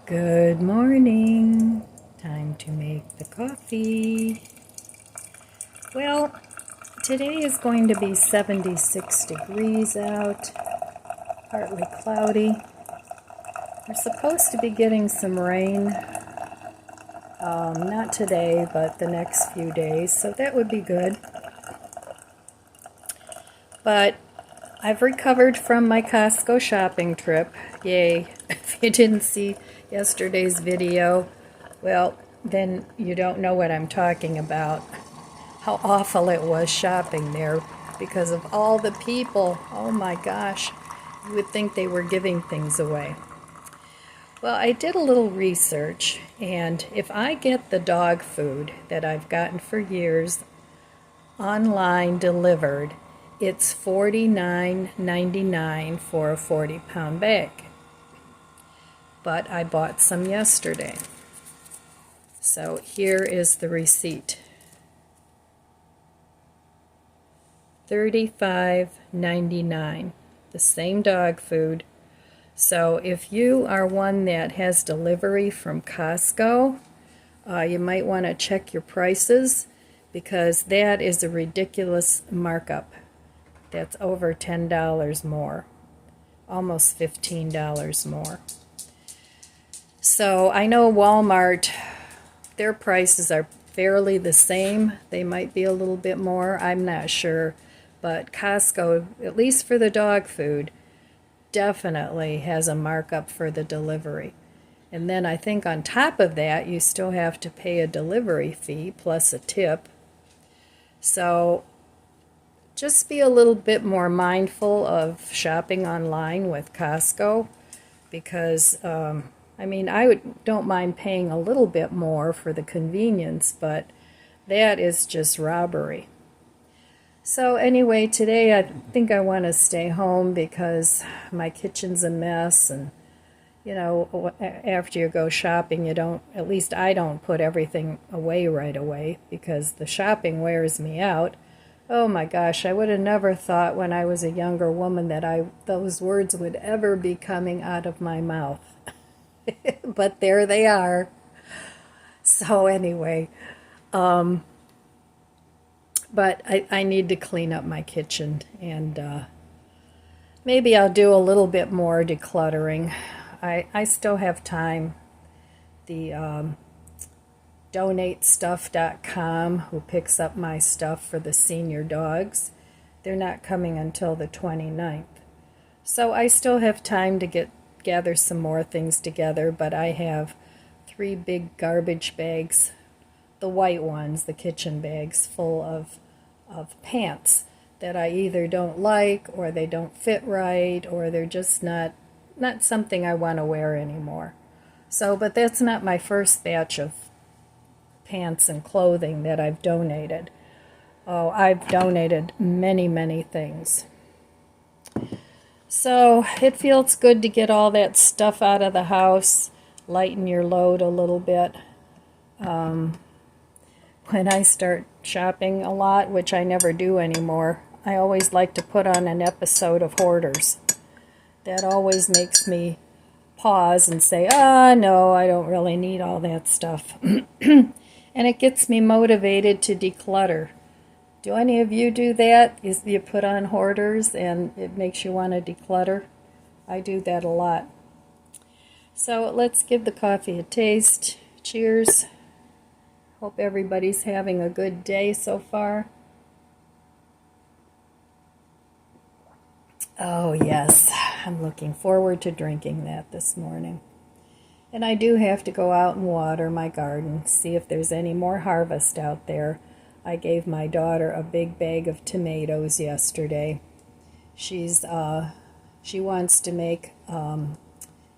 Good morning. Time to make the coffee. Well, today is going to be 76 degrees out, partly cloudy. We're supposed to be getting some rain, not today, but the next few days, so that would be good. But I've recovered from my Costco shopping trip. Yay. If you didn't see yesterday's video, well, then you don't know what I'm talking about. How awful it was shopping there because of all the people. Oh my gosh. You would think they were giving things away. Well, I did a little research, and if I get the dog food that I've gotten for years online delivered, it's $49.99 for a 40-pound bag. But I bought some yesterday. So here is the receipt. $35.99, the same dog food. So if you are one that has delivery from Costco, you might want to check your prices because that is a ridiculous markup. That's over $10 more, almost $15 more. So I know Walmart, their prices are fairly the same. They might be a little bit more, I'm not sure. But Costco, at least for the dog food, definitely has a markup for the delivery. And then I think on top of that, you still have to pay a delivery fee plus a tip. So just be a little bit more mindful of shopping online with Costco because, I don't mind paying a little bit more for the convenience, but that is just robbery. So anyway, today I think I want to stay home because my kitchen's a mess, and after you go shopping, at least I don't put everything away right away because the shopping wears me out. Oh my gosh, I would have never thought when I was a younger woman that those words would ever be coming out of my mouth. But there they are. So anyway, but I need to clean up my kitchen, and maybe I'll do a little bit more decluttering. I still have time. The DonateStuff.com, who picks up my stuff for the senior dogs, they're not coming until the 29th. So I still have time to gather some more things together, but I have 3 big garbage bags, the white ones, the kitchen bags, full of pants that I either don't like, or they don't fit right, or they're just not something I want to wear anymore. So, but that's not my first batch of pants and clothing that I've donated. Oh, I've donated many, many things. So it feels good to get all that stuff out of the house, lighten your load a little bit. When I start shopping a lot, which I never do anymore, I always like to put on an episode of Hoarders. That always makes me pause and say, no, I don't really need all that stuff. And it gets me motivated to declutter. Do any of you do that? You put on Hoarders and it makes you want to declutter? I do that a lot. So let's give the coffee a taste. Cheers. Hope everybody's having a good day so far. Oh yes, I'm looking forward to drinking that this morning. And I do have to go out and water my garden, see if there's any more harvest out there. I gave my daughter a big bag of tomatoes yesterday. She wants to make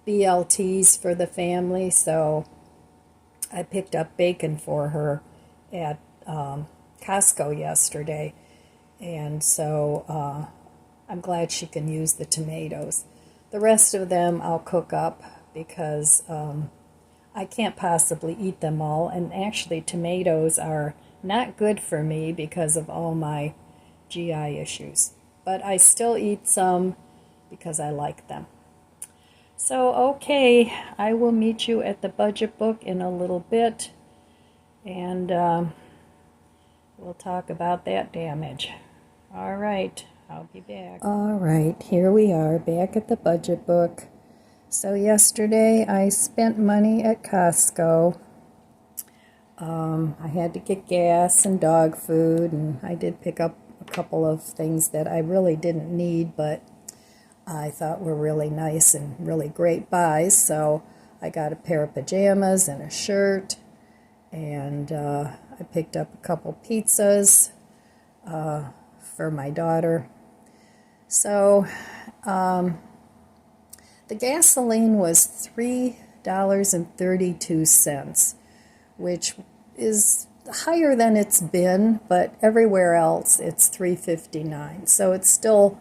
BLTs for the family, so I picked up bacon for her at Costco yesterday, and so I'm glad she can use the tomatoes. The rest of them I'll cook up because I can't possibly eat them all, and actually tomatoes are not good for me because of all my GI issues. But I still eat some because I like them. So, okay, I will meet you at the budget book in a little bit, and we'll talk about that damage. All right, I'll be back. All right, here we are back at the budget book. So yesterday I spent money at Costco. I had to get gas and dog food, and I did pick up a couple of things that I really didn't need, but I thought were really nice and really great buys. So I got a pair of pajamas and a shirt, and I picked up a couple pizzas for my daughter. So the gasoline was $3.32, which is higher than it's been, but everywhere else it's $3.59. So it's still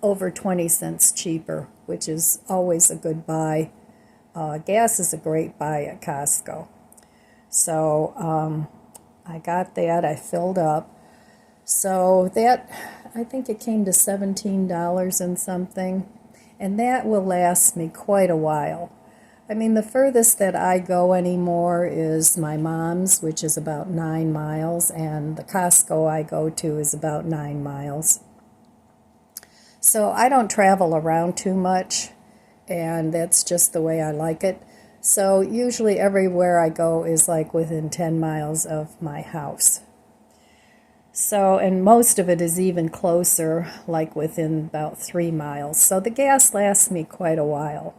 over 20 cents cheaper, which is always a good buy. Gas is a great buy at Costco. So I got that. I filled up. So that, I think it came to $17 and something. And that will last me quite a while. I mean, the furthest that I go anymore is my mom's, which is about 9 miles, and the Costco I go to is about 9 miles. So I don't travel around too much, and that's just the way I like it. So usually everywhere I go is like within 10 miles of my house. So, and most of it is even closer, like within about 3 miles. So the gas lasts me quite a while.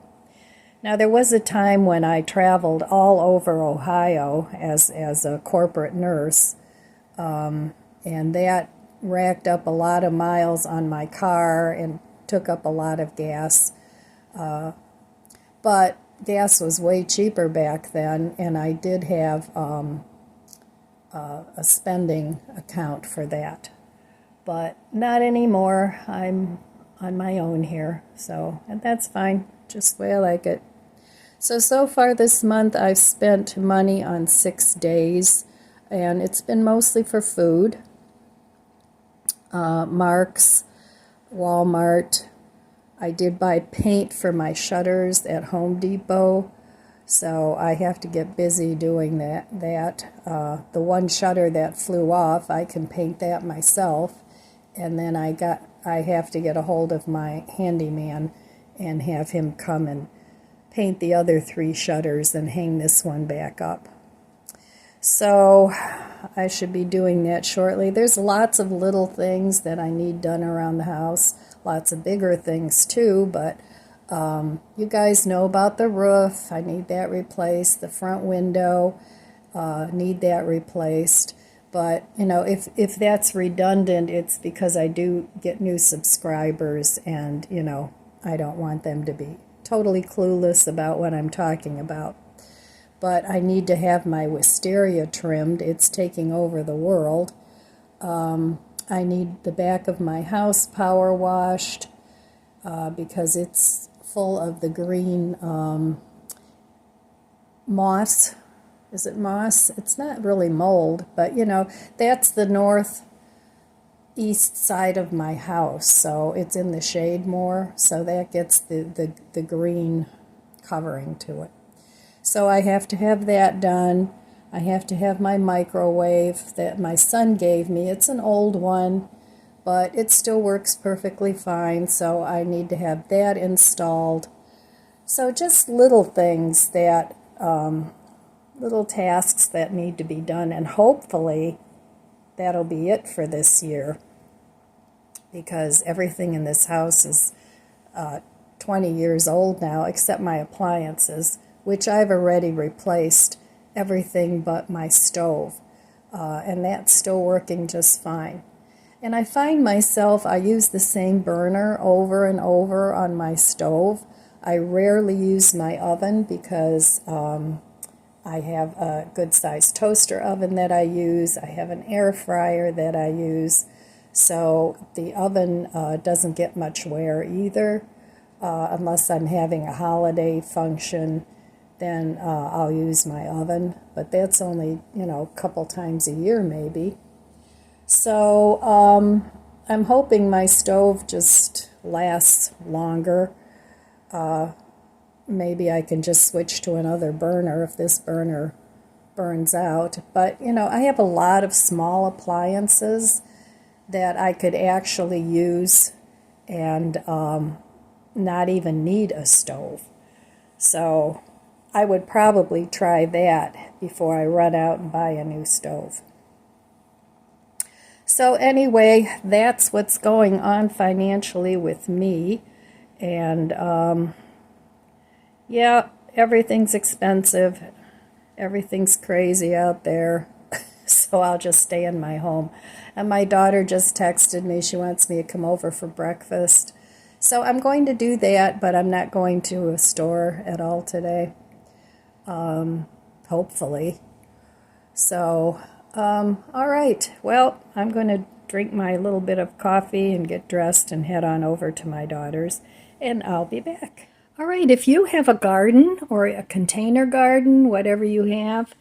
Now, there was a time when I traveled all over Ohio as a corporate nurse, and that racked up a lot of miles on my car and took up a lot of gas. But gas was way cheaper back then, and I did have a spending account for that. But not anymore. I'm on my own here, and that's fine, just the way I like it. So far this month I've spent money on 6 days, and it's been mostly for food. Mark's, Walmart. I did buy paint for my shutters at Home Depot, so I have to get busy doing that. The one shutter that flew off, I can paint that myself, and then I have to get a hold of my handyman and have him come and paint the other 3 shutters and hang this one back up. So I should be doing that shortly. There's lots of little things that I need done around the house, lots of bigger things too, but you guys know about the roof. I need that replaced. The front window, need that replaced. But, you know, if that's redundant, it's because I do get new subscribers, and, you know, I don't want them to be totally clueless about what I'm talking about. But I need to have my wisteria trimmed. It's taking over the world. I need the back of my house power washed because it's full of the green moss. Is it moss? It's not really mold, but, you know, that's the northeast side of my house, so it's in the shade more, so that gets the green covering to it. So I have to have that done. I have to have my microwave that my son gave me. It's an old one, but it still works perfectly fine, so I need to have that installed. So just little things that, little tasks that need to be done, and hopefully that'll be it for this year, because everything in this house is 20 years old now, except my appliances, which I've already replaced everything but my stove, and that's still working just fine. And I find myself, I use the same burner over and over on my stove. I rarely use my oven because I have a good-sized toaster oven that I use. I have an air fryer that I use. So the oven doesn't get much wear either, unless I'm having a holiday function. Then I'll use my oven, but that's only, you know, a couple times a year maybe. So I'm hoping my stove just lasts longer. maybe I can just switch to another burner if this burner burns out. But, you know, I have a lot of small appliances that I could actually use and not even need a stove. So I would probably try that before I run out and buy a new stove. So anyway, that's what's going on financially with me. And yeah, everything's expensive. Everything's crazy out there. So I'll just stay in my home. And my daughter just texted me. She wants me to come over for breakfast. So I'm going to do that, but I'm not going to a store at all today. Hopefully. So, all right. Well, I'm going to drink my little bit of coffee and get dressed and head on over to my daughter's, and I'll be back. All right, if you have a garden or a container garden, whatever you have,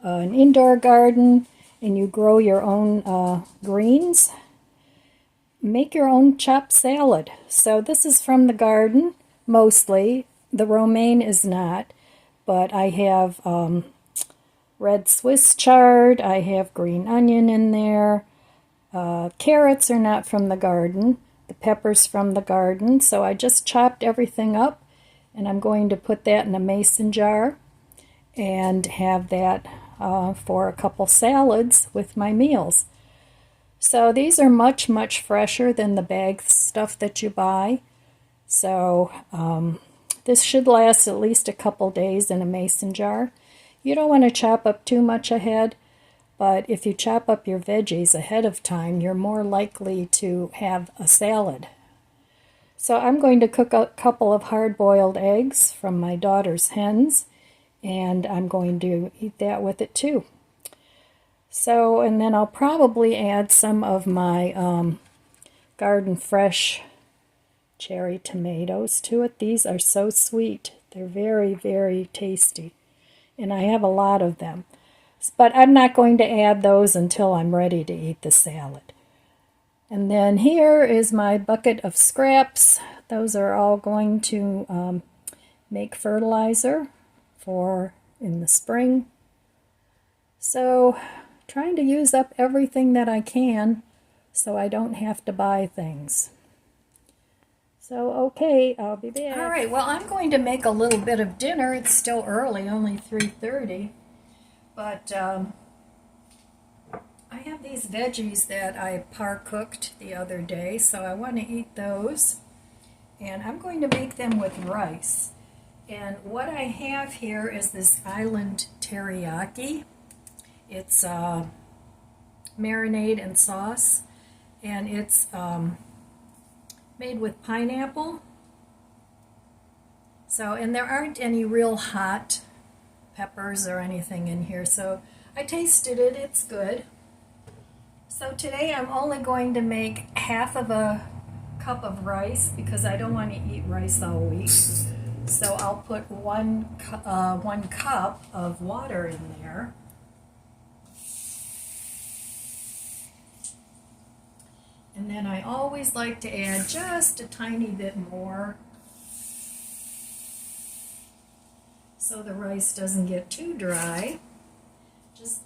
an indoor garden, and you grow your own greens, make your own chopped salad. So this is from the garden, mostly. The romaine is not, but I have red Swiss chard, I have green onion in there. Carrots are not from the garden, the peppers from the garden, so I just chopped everything up. And I'm going to put that in a mason jar and have that for a couple salads with my meals. So these are much, much fresher than the bag stuff that you buy. So this should last at least a couple days in a mason jar. You don't want to chop up too much ahead, but if you chop up your veggies ahead of time, you're more likely to have a salad. So I'm going to cook a couple of hard-boiled eggs from my daughter's hens, and I'm going to eat that with it too. So, and then I'll probably add some of my garden fresh cherry tomatoes to it. These are so sweet. They're very, very tasty, and I have a lot of them. But I'm not going to add those until I'm ready to eat the salad. And then here is my bucket of scraps. Those are all going to make fertilizer for in the spring. So trying to use up everything that I can so I don't have to buy things. So okay, I'll be back. All right, well, I'm going to make a little bit of dinner. It's still early, only 3:30. But I have these veggies that I par-cooked the other day, so I want to eat those. And I'm going to make them with rice. And what I have here is this island teriyaki. It's marinade and sauce, and it's made with pineapple. So, and there aren't any real hot peppers or anything in here, so I tasted it, it's good. So today I'm only going to make half of a cup of rice because I don't want to eat rice all week. So I'll put one cup of water in there. And then I always like to add just a tiny bit more so the rice doesn't get too dry. Just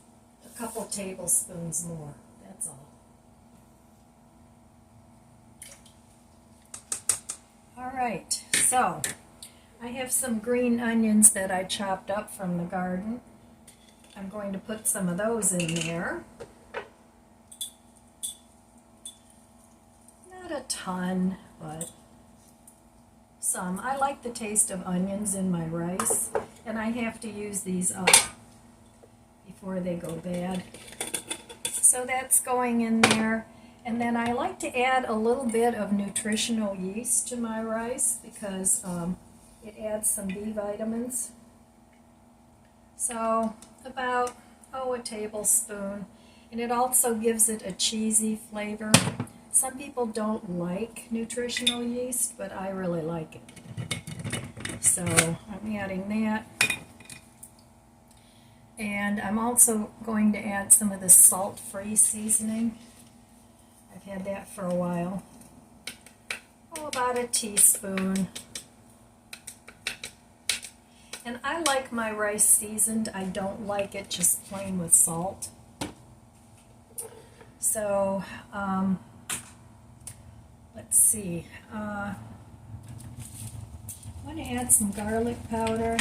a couple tablespoons more. That's all. All right, so I have some green onions that I chopped up from the garden. I'm going to put some of those in there. Not a ton, but some. I like the taste of onions in my rice, and I have to use these up before they go bad. So that's going in there. And then I like to add a little bit of nutritional yeast to my rice because it adds some B vitamins. So about, a tablespoon. And it also gives it a cheesy flavor. Some people don't like nutritional yeast, but I really like it. So I'm adding that. And I'm also going to add some of the salt-free seasoning. I've had that for a while. About a teaspoon. And I like my rice seasoned. I don't like it just plain with salt. So, let's see. I want to add some garlic powder.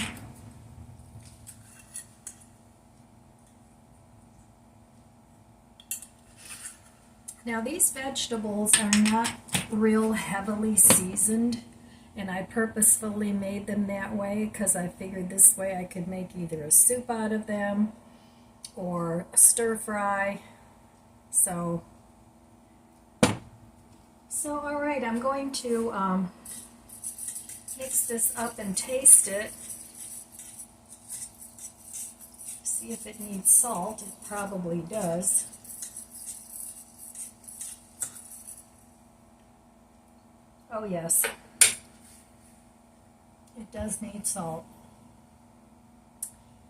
Now these vegetables are not real heavily seasoned, and I purposefully made them that way because I figured this way I could make either a soup out of them or a stir fry. So all right, I'm going to mix this up and taste it. See if it needs salt. It probably does. Oh yes, it does need salt.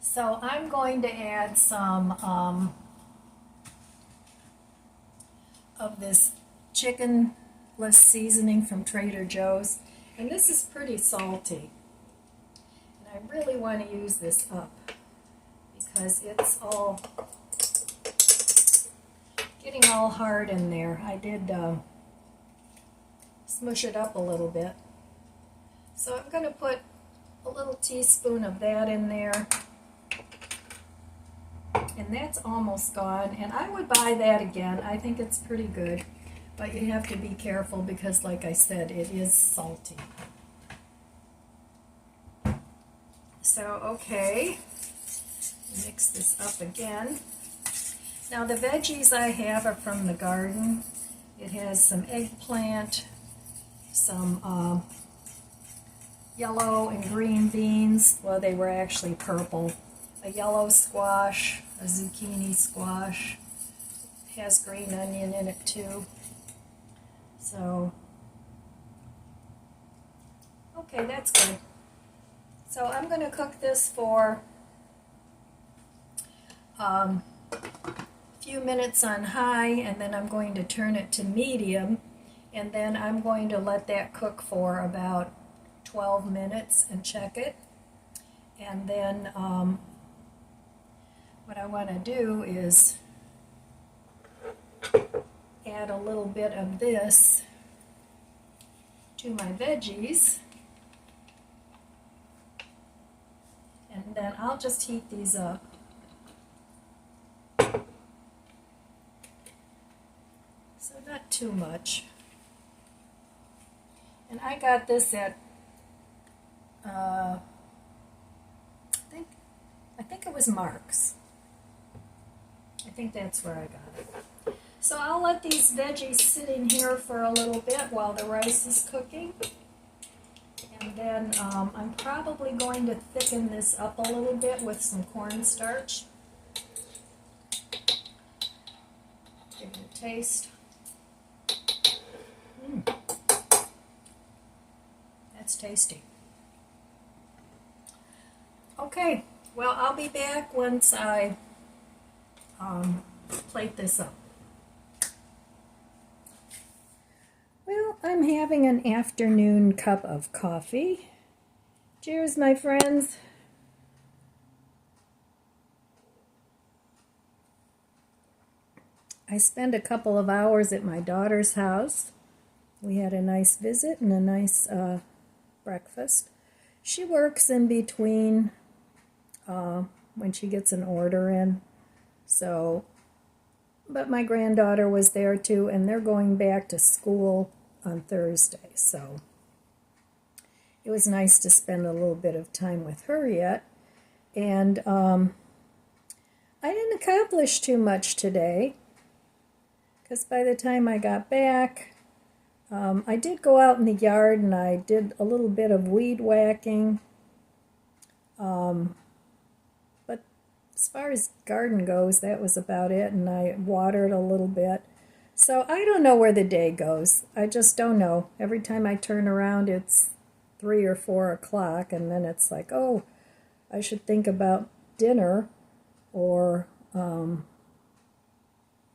So I'm going to add some of this chickenless seasoning from Trader Joe's, and this is pretty salty. And I really want to use this up because it's all getting all hard in there. I did smush it up a little bit. So I'm going to put a little teaspoon of that in there. And that's almost gone. And I would buy that again. I think it's pretty good. But you have to be careful because, like I said, it is salty. So, okay. Mix this up again. Now the veggies I have are from the garden. It has some eggplant, some yellow and green beans. Well, they were actually purple. A yellow squash, a zucchini squash. It has green onion in it too. So, okay, that's good. So I'm going to cook this for a few minutes on high, and then I'm going to turn it to medium, and then I'm going to let that cook for about 12 minutes and check it. And then what I want to do is add a little bit of this to my veggies, and then I'll just heat these up. So not too much. And I got this at I think it was Mark's. I think that's where I got it. So I'll let these veggies sit in here for a little bit while the rice is cooking. And then I'm probably going to thicken this up a little bit with some cornstarch. Give it a taste. That's tasty. Okay, well, I'll be back once I plate this up. Well, I'm having an afternoon cup of coffee. Cheers, my friends. I spent a couple of hours at my daughter's house. We had a nice visit and a nice breakfast. She works in between when she gets an order in. So, but my granddaughter was there too, and they're going back to school on Thursday. So it was nice to spend a little bit of time with her yet. And I didn't accomplish too much today, because by the time I got back, I did go out in the yard and I did a little bit of weed whacking. But as far as garden goes, that was about it, and I watered a little bit. So I don't know where the day goes. I just don't know. Every time I turn around, it's 3 or 4 o'clock, and then it's like, oh, I should think about dinner, or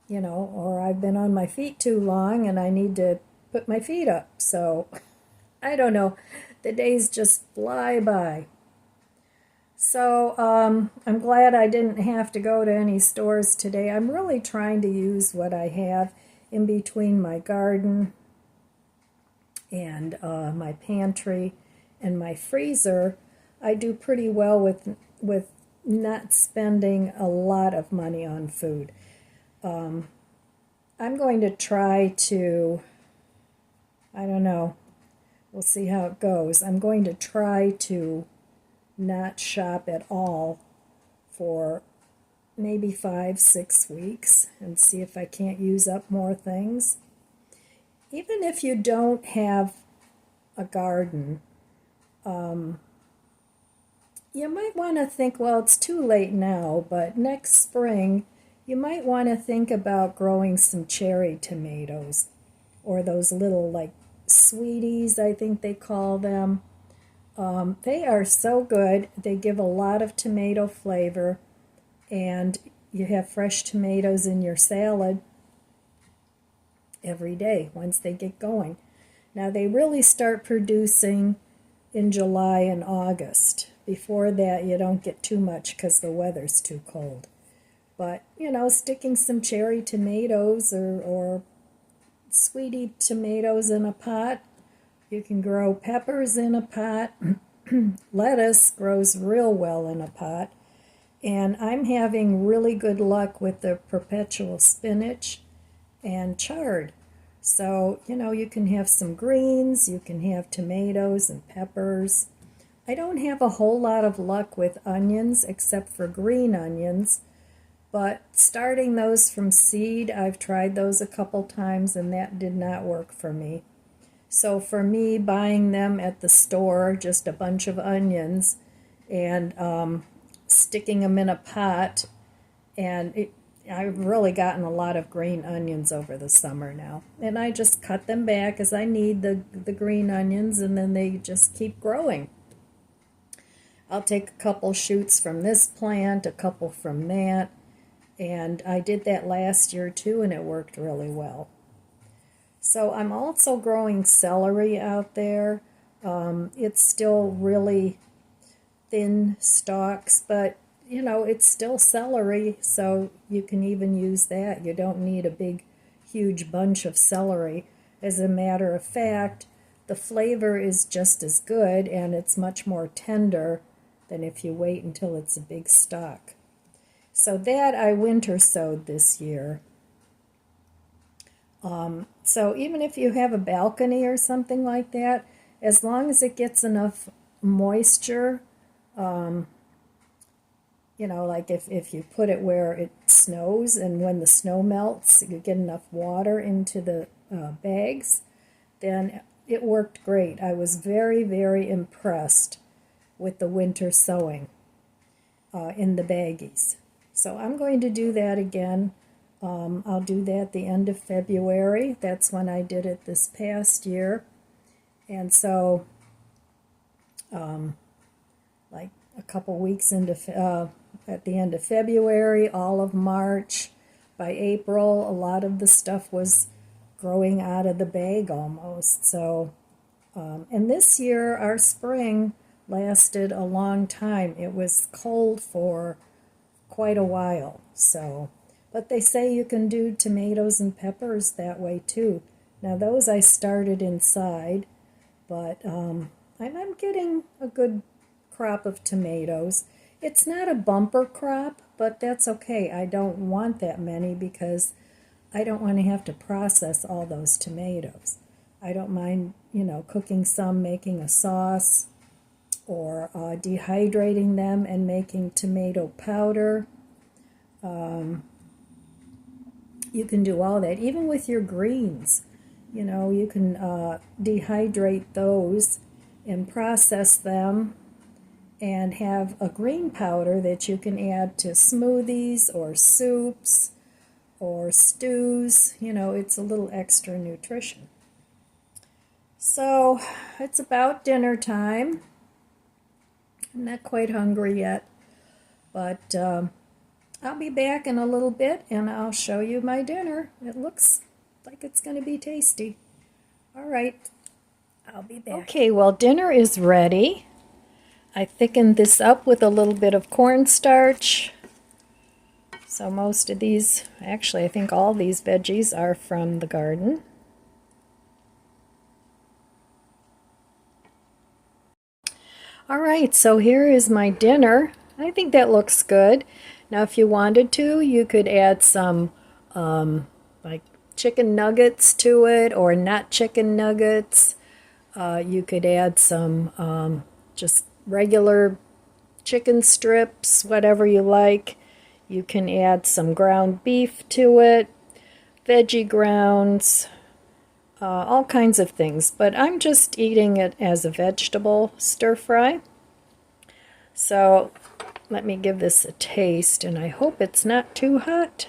you know, or I've been on my feet too long and I need to put my feet up. So I don't know. The days just fly by. So I'm glad I didn't have to go to any stores today. I'm really trying to use what I have in between my garden and my pantry and my freezer. I do pretty well with not spending a lot of money on food. I'm going to try to, I don't know, we'll see how it goes. I'm going to try to not shop at all for maybe 5-6 weeks and see if I can't use up more things. Even if you don't have a garden, you might want to think, well, it's too late now, but next spring you might want to think about growing some cherry tomatoes, or those little like sweeties, I think they call them. They are so good. They give a lot of tomato flavor, and you have fresh tomatoes in your salad every day once they get going. Now, they really start producing in July and August. Before that, you don't get too much because the weather's too cold. But, you know, sticking some cherry tomatoes or sweetie tomatoes in a pot. You can grow peppers in a pot. Lettuce grows real well in a pot. And I'm having really good luck with the perpetual spinach and chard. So, you know, you can have some greens, you can have tomatoes and peppers. I don't have a whole lot of luck with onions except for green onions, but starting those from seed, I've tried those a couple times and that did not work for me. So for me, buying them at the store, just a bunch of onions, and sticking them in a pot, and I've really gotten a lot of green onions over the summer now. And I just cut them back as I need the green onions, and then they just keep growing. I'll take a couple shoots from this plant, a couple from that, and I did that last year too, and it worked really well. So I'm also growing celery out there. It's still really thin stalks, but you know, it's still celery, so you can even use that. You don't need a big, huge bunch of celery. As a matter of fact, the flavor is just as good, and it's much more tender than if you wait until it's a big stalk. So that I winter sowed this year. So even if you have a balcony or something like that, as long as it gets enough moisture, you know, like if you put it where it snows, and when the snow melts, you get enough water into the bags, then it worked great. I was very, very impressed with the winter sowing in the baggies. So I'm going to do that again. I'll do that the end of February. That's when I did it this past year. And so, like a couple weeks into at the end of February, all of March, by April, a lot of the stuff was growing out of the bag almost. So, and this year, our spring lasted a long time. It was cold for quite a while. So, but they say you can do tomatoes and peppers that way too. Now those I started inside, but I'm getting a good crop of tomatoes. It's not a bumper crop, but that's okay. I don't want that many because I don't want to have to process all those tomatoes. I don't mind, you know, cooking some, making a sauce, or dehydrating them and making tomato powder. You can do all that, even with your greens. You know, you can dehydrate those and process them and have a green powder that you can add to smoothies or soups or stews. You know, it's a little extra nutrition. So it's about dinner time. I'm not quite hungry yet, but I'll be back in a little bit and I'll show you my dinner. It looks like it's going to be tasty. All right, I'll be back. Okay, well, dinner is ready. I thickened this up with a little bit of cornstarch. So most of these, actually I think all these veggies are from the garden. Alright, so here is my dinner. I think that looks good. Now if you wanted to, you could add some like chicken nuggets to it, or not chicken nuggets. You could add some just regular chicken strips, whatever you like. You can add some ground beef to it, veggie grounds, all kinds of things. But I'm just eating it as a vegetable stir fry. So let me give this a taste, and I hope it's not too hot.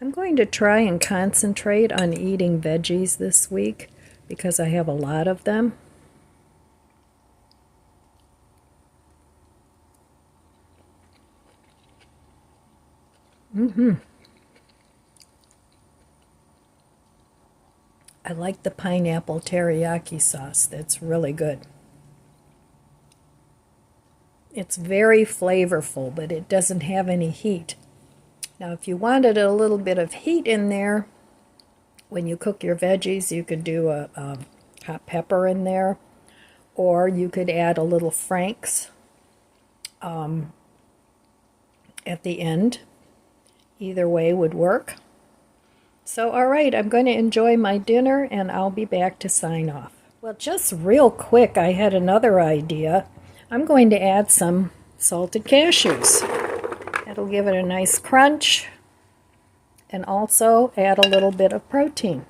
I'm going to try and concentrate on eating veggies this week because I have a lot of them. I like the pineapple teriyaki sauce. That's really good. It's very flavorful, but it doesn't have any heat. Now, if you wanted a little bit of heat in there, when you cook your veggies, you could do a hot pepper in there, or you could add a little Frank's at the end. Either way would work. So, all right, I'm going to enjoy my dinner, and I'll be back to sign off. Well, just real quick, I had another idea. I'm going to add some salted cashews. That'll give it a nice crunch, and also add a little bit of protein.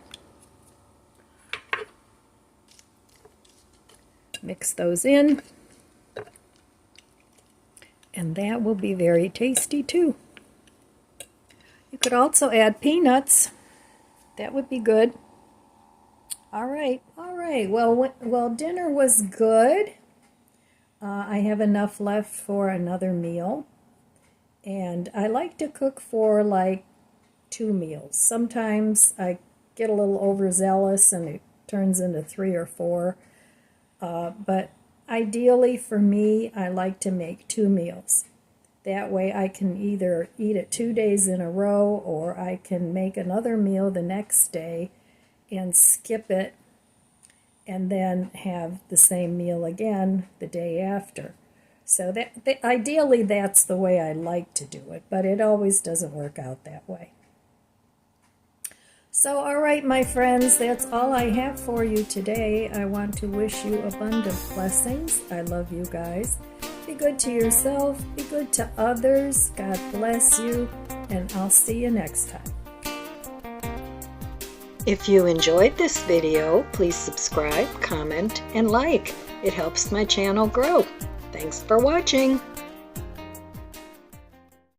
Mix those in, and that will be very tasty too. You could also add peanuts. That would be good. All right. Well, dinner was good. I have enough left for another meal. And I like to cook for like 2 meals. Sometimes I get a little overzealous and it turns into 3 or 4. But ideally for me, I like to make 2 meals. That way I can either eat it 2 days in a row, or I can make another meal the next day and skip it and then have the same meal again the day after. So ideally that's the way I like to do it, but it always doesn't work out that way. So all right, my friends, that's all I have for you today. I want to wish you abundant blessings. I love you guys. Be good to yourself, be good to others. God bless you, and I'll see you next time. If you enjoyed this video, please subscribe, comment, and like. It helps my channel grow. Thanks for watching.